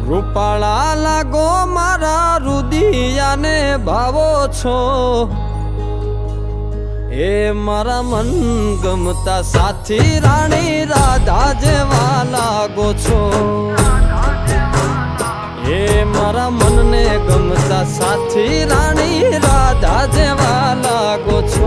રૂપાળા લાગો મારા રુદિયાને ભાવો છો, એ મારા મન ગમતા સાથી રાણી રાધા જેવા લાગો છો, એ મારા મનને ગમતા સાથી રાણી રાધા જેવા લાગો છો।